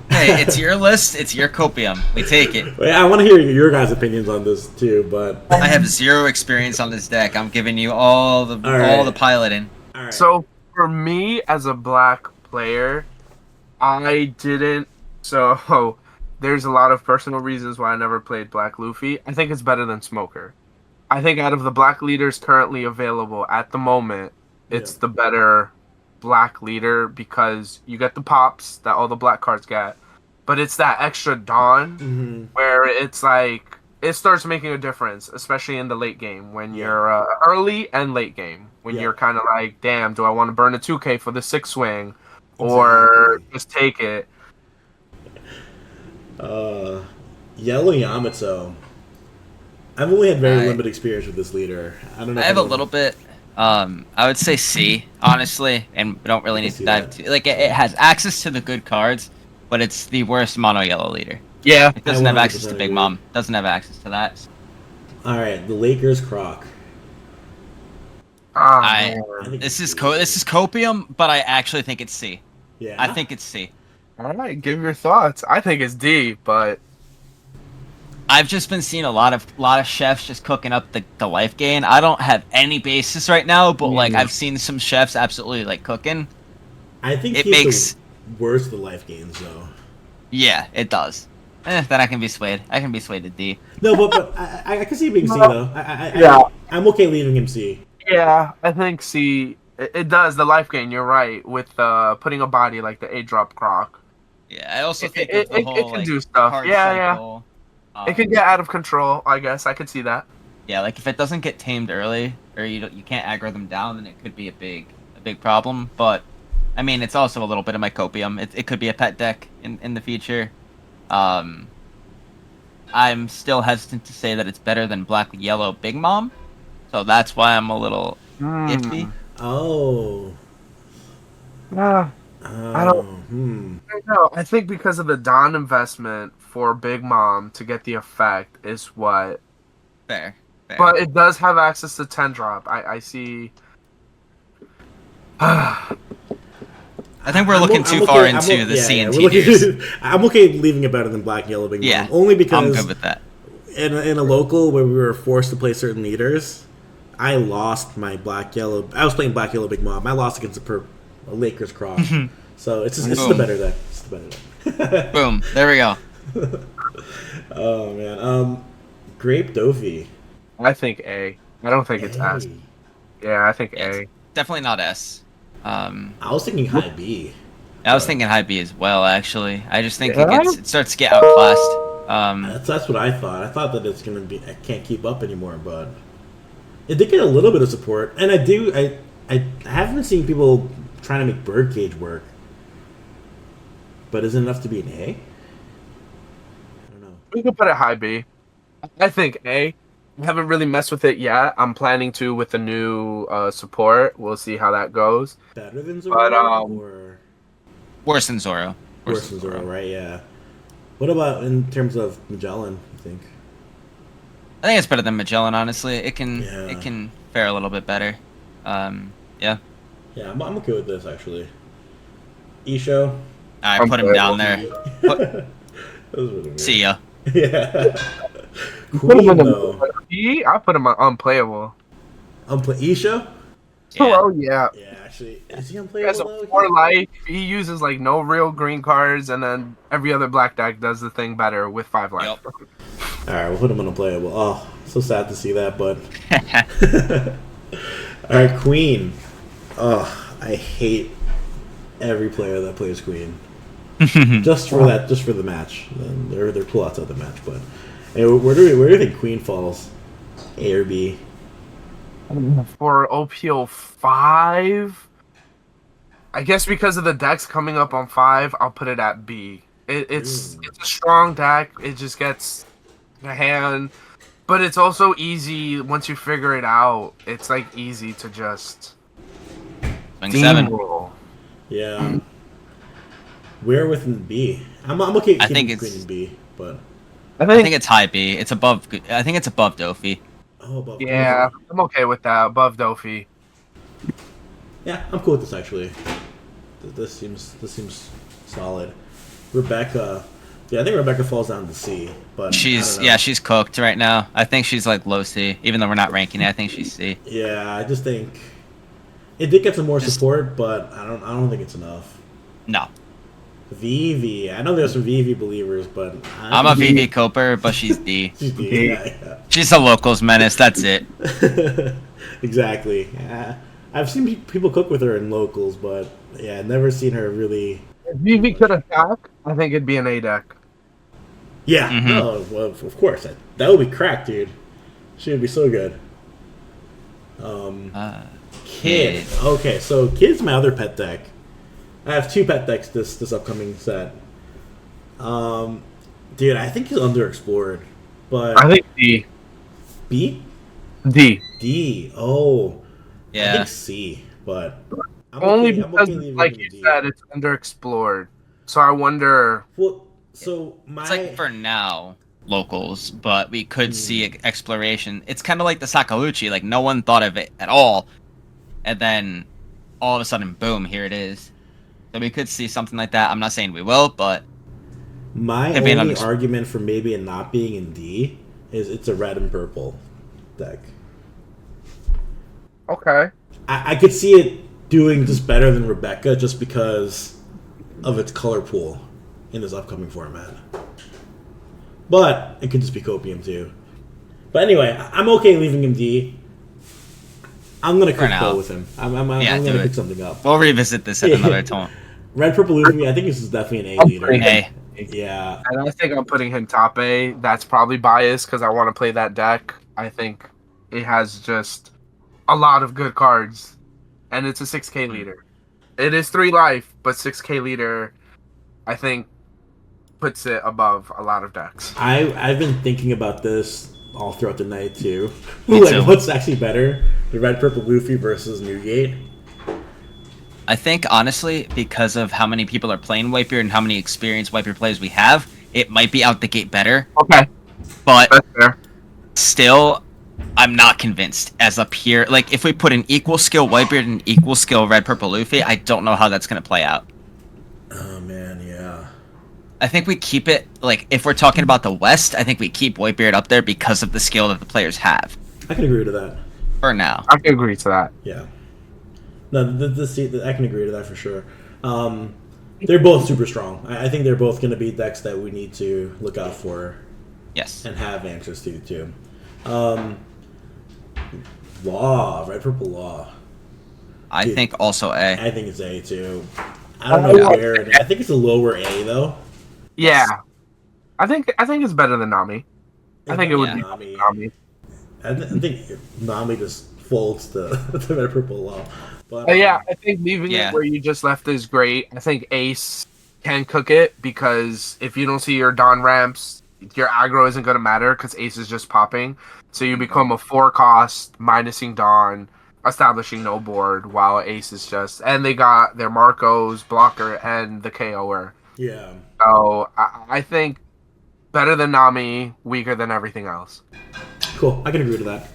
Hey, it's your list. It's your copium. We take it. Wait, I want to hear your guys' opinions on this too. But I have zero experience on this deck. I'm giving you all the piloting. all right. So for me as a black player, I didn't. So there's a lot of personal reasons why I never played Black Luffy. I think it's better than Smoker. I think out of the black leaders currently available at the moment, it's the better black leader because you get the pops that all the black cards get, but it's that extra dawn where it's like it starts making a difference, especially in the late game when you're early and late game when you're kind of like, damn, do I want to burn a 2K for the 6 swing or just take it? Yellow Yamato. I've only had very limited experience with this leader. I don't know. I have a little bit. I would say C, honestly, and we don't really need to dive too. Like it has access to the good cards, but it's the worst mono yellow leader. Yeah, It doesn't have access to Big Mom. Doesn't have access to that. All right, the Lakers Croc. Man. This is copium, but I actually think it's C. Yeah. I think it's C. All right, give your thoughts. I think it's D, but I've just been seeing a lot of chefs just cooking up the life gain. I don't have any basis right now, but like I've seen some chefs absolutely like cooking. I think It he's makes the worst of the life gains though. Yeah, it does. Then I can be swayed. I can be swayed to D. No, but I can see him being C though. I'm okay leaving him C. yeah, I think C. It does the life gain. You're right with putting a body like the 8-drop croc. Yeah, I also think It of the whole can like do stuff. card Yeah. cycle. It can get out of control. I guess I could see that. Yeah, like if it doesn't get tamed early, or you can't aggro them down, then it could be a big problem. But I mean, it's also a little bit of my copium. It could be a pet deck in the future. I'm still hesitant to say that it's better than Black Yellow Big Mom, so that's why I'm a little iffy. Oh. I don't know. I think because of the Don investment for Big Mom to get the effect is what. Fair. But it does have access to 10-drop. I see. I think we're looking too far into the C and T tiers. I'm okay leaving it better than Black Yellow Big Mom. Yeah, Only because I'm good with that. In a local where we were forced to play certain leaders, I lost my Black Yellow. I was playing Black Yellow Big Mom. I lost against a Lakers cross. So it's just the better deck. It's the better deck. Boom. There we go. Oh man. Grape Dofi. I think A. I don't think it's S. Yeah, I think A. Definitely not S. I was thinking high B. I was thinking high B as well. Actually, I just think it starts to get outclassed. That's what I thought. I thought that it's gonna be. I can't keep up anymore, but it did get a little bit of support, and I haven't seen people trying to make Birdcage work. But is it enough to be an A? I don't know. We could put it high B. I think A. I haven't really messed with it yet. I'm planning to with the new support. We'll see how that goes. Better than Zoro? Or worse than Zoro. Worse than Zoro, right? Yeah. What about in terms of Magellan, you think? I think it's better than Magellan, honestly. It can fare a little bit better. Yeah. Yeah, I'm okay with this, actually. Isho? I put him down there. See ya. Yeah. Queen, though. I put him on unplayable. Isho? Yeah. Oh, yeah. Yeah, actually. Is he He unplayable, has a though? 4 life. He uses, like, no real green cards, and then every other black deck does the thing better with 5 life. Yep. Alright, we'll put him on unplayable. Oh, so sad to see that, but... Alright, Queen. Oh, I hate every player that plays Queen. just for the match. They're cool outside the match, but hey, where do you think Queen falls? A or B? For OP05, I guess because of the decks coming up on 5, I'll put it at B. It's a strong deck. It just gets a hand, but it's also easy once you figure it out. It's like easy to just steamroll. Yeah. Where within B? I'm okay I think keeping Queen it's in B, but I think it's high B. It's above. I think it's above Dofi. oh, above Yeah, I'm okay with that. Above Dofi. Yeah, I'm cool with this actually. This seems solid. Rebecca, yeah, I think Rebecca falls down to C, but she's cooked right now. I think she's like low C, even though we're not ranking it. I think she's C. Yeah, I just think it did get some more support, but I don't think it's enough. No. VV, I know there's some VV believers, but I'm a VV Coper, but she's D. She's D. Yeah. She's a locals menace. That's it. Exactly. I've seen people cook with her in locals, but yeah, I've never seen her really. If VV could attack, I think it'd be an A deck. Yeah, no, well, of course. That would be cracked, dude. She would be so good. Kid. Okay, so Kid's my other pet deck. I have 2 pet decks this upcoming set. Dude, I think he's underexplored, but I think D. B? D. D. Oh. Yeah. I think C, but only because, like you said, it's underexplored. So I wonder. Well, so it's like for now locals, but we could see exploration. It's kind of like the Sakazuki. Like no one thought of it at all, and then all of a sudden, boom, here it is. So we could see something like that. I'm not saying we will, but my only argument for maybe it not being in D is it's a red and purple deck. Okay. I could see it doing just better than Rebecca just because of its color pool in this upcoming format. But it could just be Copium too. But anyway, I'm okay leaving him D. I'm gonna go with him. I'm gonna pick something up. We'll revisit this at another time. Red Purple Luffy, I think this is definitely an A leader. A. Yeah. And I think I'm putting him top A. That's probably biased because I want to play that deck. I think it has just a lot of good cards. And it's a 6K leader. It is 3 life, but 6K leader, I think, puts it above a lot of decks. I've been thinking about this all throughout the night too. Too. What's actually better? The Red Purple Luffy versus Newgate? I think, honestly, because of how many people are playing Whitebeard and how many experienced Whitebeard players we have, it might be out the gate better. Okay. But that's fair. Still, I'm not convinced as a peer. Like, if we put an equal skill Whitebeard and equal skill Red Purple Luffy, I don't know how that's going to play out. Oh, man, yeah. I think we keep it, like, if we're talking about the West, I think we keep Whitebeard up there because of the skill that the players have. I can agree to that. For now. I can agree to that. Yeah. No, I can agree to that for sure. They're both super strong. I think they're both going to be decks that we need to look out for. Yes. And have answers to, too. Law. Red Purple Law. I think also A. I think it's A, too. I don't know where. I think it's a lower A, though. Yeah. I think it's better than Nami. I think it would be Nami. I think Nami just folds the Red Purple Law. But, yeah, I think leaving it where you just left is great. I think Ace can cook it because if you don't see your Dawn ramps, your aggro isn't going to matter because Ace is just popping. So you become a 4-cost, minusing Dawn, establishing no board, while Ace is just... And they got their Marco's, blocker, and the KO'er. Yeah. So I think better than Nami, weaker than everything else. Cool. I can agree to that.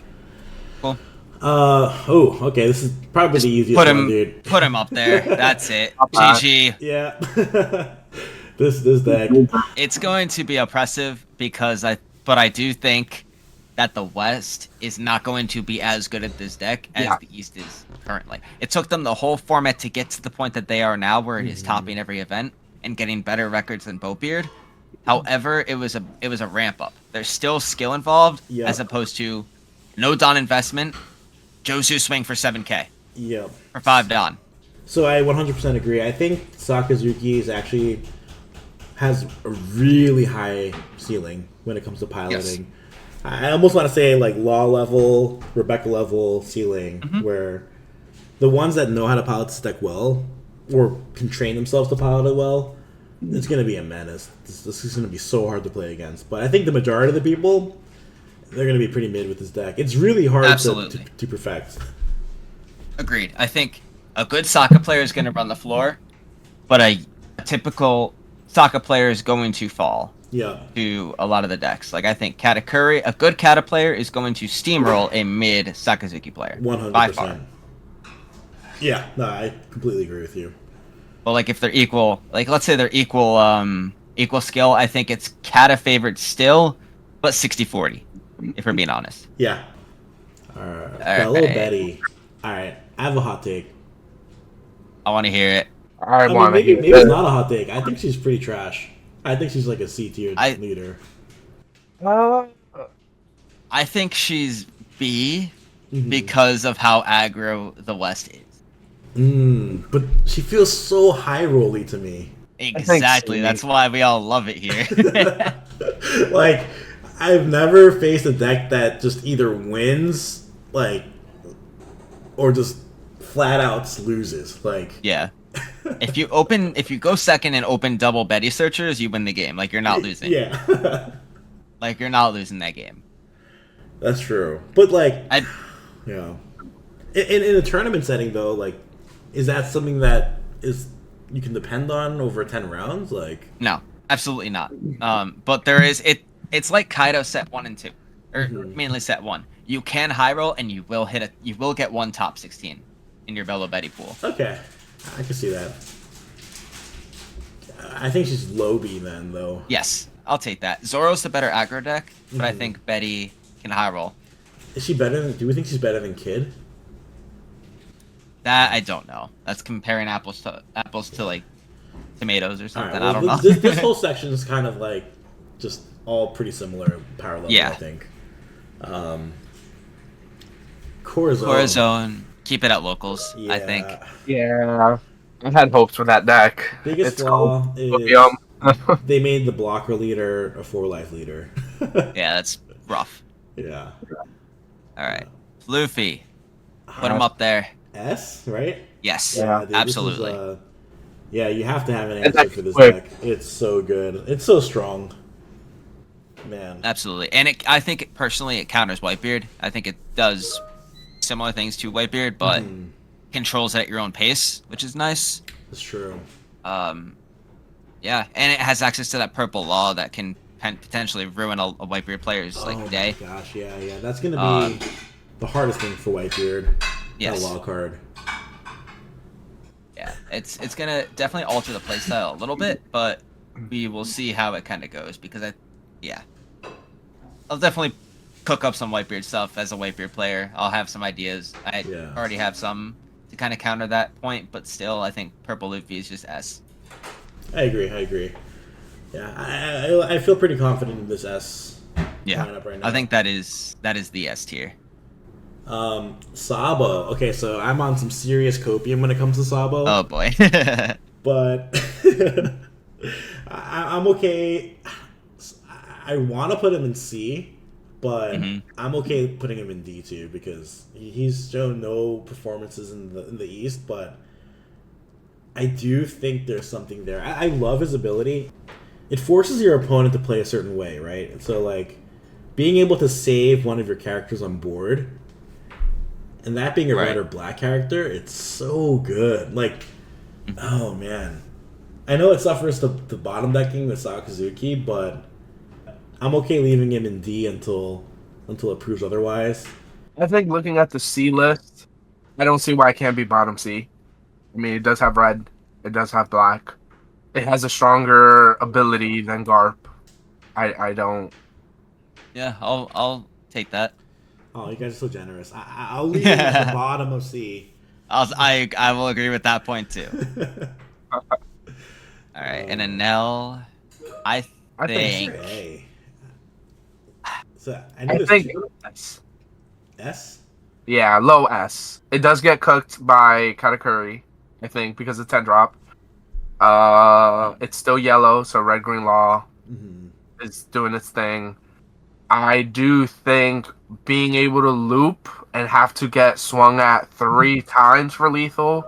Cool. Okay. This is probably the easiest one, dude. Put him up there. That's it. GG. Yeah. this deck. It's going to be oppressive because I do think that the West is not going to be as good at this deck as the East is currently. It took them the whole format to get to the point that they are now, where it is topping every event and getting better records than Whitebeard. However, it was a ramp up. There's still skill involved, as opposed to no Dawn investment, Josu swing for 7K. Yep. For 5 Dawn. So I 100% agree. I think Sakazuki has a really high ceiling when it comes to piloting. Yes. I almost want to say like Law level, Rebecca level ceiling, where the ones that know how to pilot this deck well, or can train themselves to pilot it well, it's going to be a menace. This is going to be so hard to play against. But I think the majority of the people, they're going to be pretty mid with this deck. It's really hard to perfect. Agreed. I think a good Sokka player is going to run the floor, but a typical Sokka player is going to fall to a lot of the decks. Like, I think Katakuri, a good Kata player, is going to steamroll a mid Sakazuki player. 100%. By far. Yeah, no, I completely agree with you. But, like, if they're equal, like, let's say they're equal skill, I think it's Kata favored still, but 60-40, if we're being honest. Yeah. Little Betty. Alright, I have a hot take. I want to hear it. I want to hear it. Maybe it's not a hot take. I think she's pretty trash. I think she's like a C-tier leader. I think she's B because of how aggro the West is. But she feels so high rolly to me. Exactly. That's why we all love it here. Like, I've never faced a deck that just either wins, like, or just flat out loses. Like, yeah. If you go second and open double Betty searchers, you win the game. Like, you're not losing. Yeah. Like, you're not losing that game. That's true. But, like, in a tournament setting, though, like, is that something that you can depend on over 10 rounds? Like, no, absolutely not. But there is it's like Kaido set 1 and 2, or mainly set 1. You can high roll and you will get one top 16 in your Bello Betty pool. Okay, I can see that. I think she's low B then, though. Yes, I'll take that. Zoro's the better aggro deck, but I think Betty can high roll. Is she better than? Do we think she's better than Kid? That I don't know. That's comparing apples to like tomatoes or something. Right, well, I don't know. this whole section is kind of like just all pretty similar power level. Yeah. I think. Corazon. Corazon, keep it at locals. Yeah. I think. Yeah, I had hopes for that deck. Biggest It's flaw cool. is they made the blocker leader a 4-life leader. Yeah, that's rough. Yeah. All right, Luffy, put him up there. S, right? Yes, Yeah, dude, absolutely. This is, yeah, you have to have an It's answer for this quick. deck. It's so good. It's so strong. Man. Absolutely, and I think personally it counters Whitebeard. I think it does similar things to Whitebeard, but controls it at your own pace, which is nice. It's true. Yeah, and it has access to that purple law that can potentially ruin a Whitebeard player's day. Oh my gosh, yeah. That's gonna be the hardest thing for Whitebeard. Yes. That law card. Yeah, it's gonna definitely alter the playstyle a little bit, but we will see how it kind of goes because I'll definitely cook up some Whitebeard stuff as a Whitebeard player. I'll have some ideas. I already have some to kind of counter that point, but still, I think Purple Luffy is just S. I agree. Yeah, I feel pretty confident in this S lineup right now. I think that is the S tier. Sabo. Okay, so I'm on some serious copium when it comes to Sabo. Oh boy. But I'm okay. I want to put him in C, but I'm okay putting him in D too because he's shown no performances in the East, but I do think there's something there. I love his ability. It forces your opponent to play a certain way, right? So like being able to save one of your characters on board, and that being a red or black character, it's so good. Like, oh man, I know it suffers the bottom decking with Sakazuki, but I'm okay leaving him in D until it proves otherwise. I think looking at the C list, I don't see why it can't be bottom C. I mean, it does have red, it does have black. It has a stronger ability than Garp. I don't. Yeah, I'll take that. Oh, you guys are so generous. I'll leave him at the bottom of C. I will agree with that point too. All right, and Enel, I think. A. So I think S. S? Yeah, low S. It does get cooked by Katakuri, I think, because it's 10 drop. It's still yellow, so red green law is doing its thing. I do think being able to loop and have to get swung at 3 times for lethal,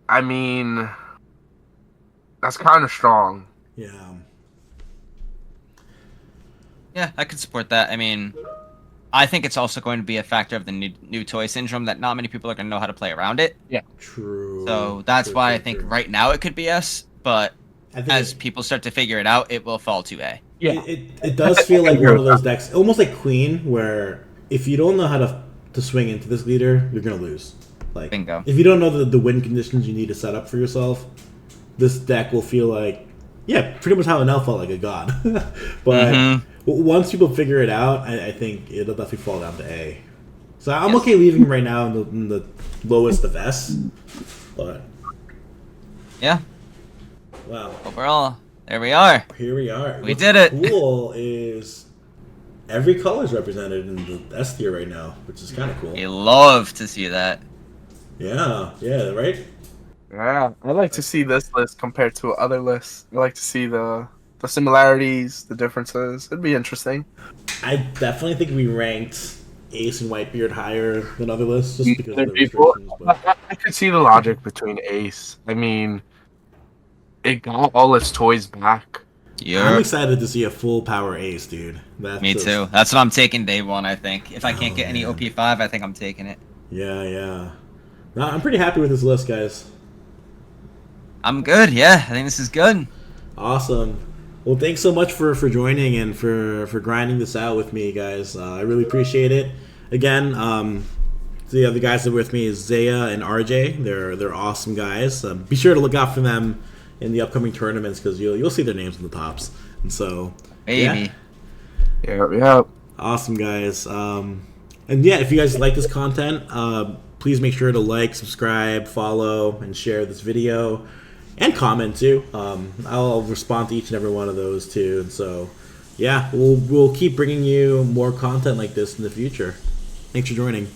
I mean, that's kind of strong. Yeah. Yeah, I could support that. I mean, I think it's also going to be a factor of the new toy syndrome that not many people are going to know how to play around it. Yeah. True. So that's why I think right now it could be S, but as people start to figure it out, it will fall to A. Yeah. It does feel like one of those decks, almost like Queen, where if you don't know how to swing into this leader, you're going to lose. Like, Bingo. If you don't know the win conditions you need to set up for yourself, this deck will feel like, yeah, pretty much how Enel felt like a god. But once people figure it out, I think it'll definitely fall down to A. So I'm okay leaving him right now in the lowest of S. But yeah. Wow. Overall, there we are. Here we are. We did it. Cool is every color is represented in the S tier right now, which is kind of cool. You love to see that. Yeah, right? Yeah, I like to see this list compared to other lists. I like to see the similarities, the differences. It'd be interesting. I definitely think we ranked Ace and Whitebeard higher than other lists just because of the People, restrictions. But I could see the logic between Ace. I mean, it got all its toys back. I'm excited to see a full power Ace, dude. Me too. That's what I'm taking day one, I think. If I can't get any OP5, I think I'm taking it. Yeah. No, I'm pretty happy with this list, guys. I'm good, yeah. I think this is good. Awesome. Well, thanks so much for joining and for grinding this out with me, guys. I really appreciate it. Again, So yeah, the guys that are with me is Zaya and RJ. They're awesome guys. Be sure to look out for them in the upcoming tournaments because you'll see their names in the tops. And so Maybe. Yeah. Awesome guys. And yeah, if you guys like this content, please make sure to like, subscribe, follow, and share this video, and comment too. I'll respond to each and every one of those too. And so yeah, we'll keep bringing you more content like this in the future. Thanks for joining.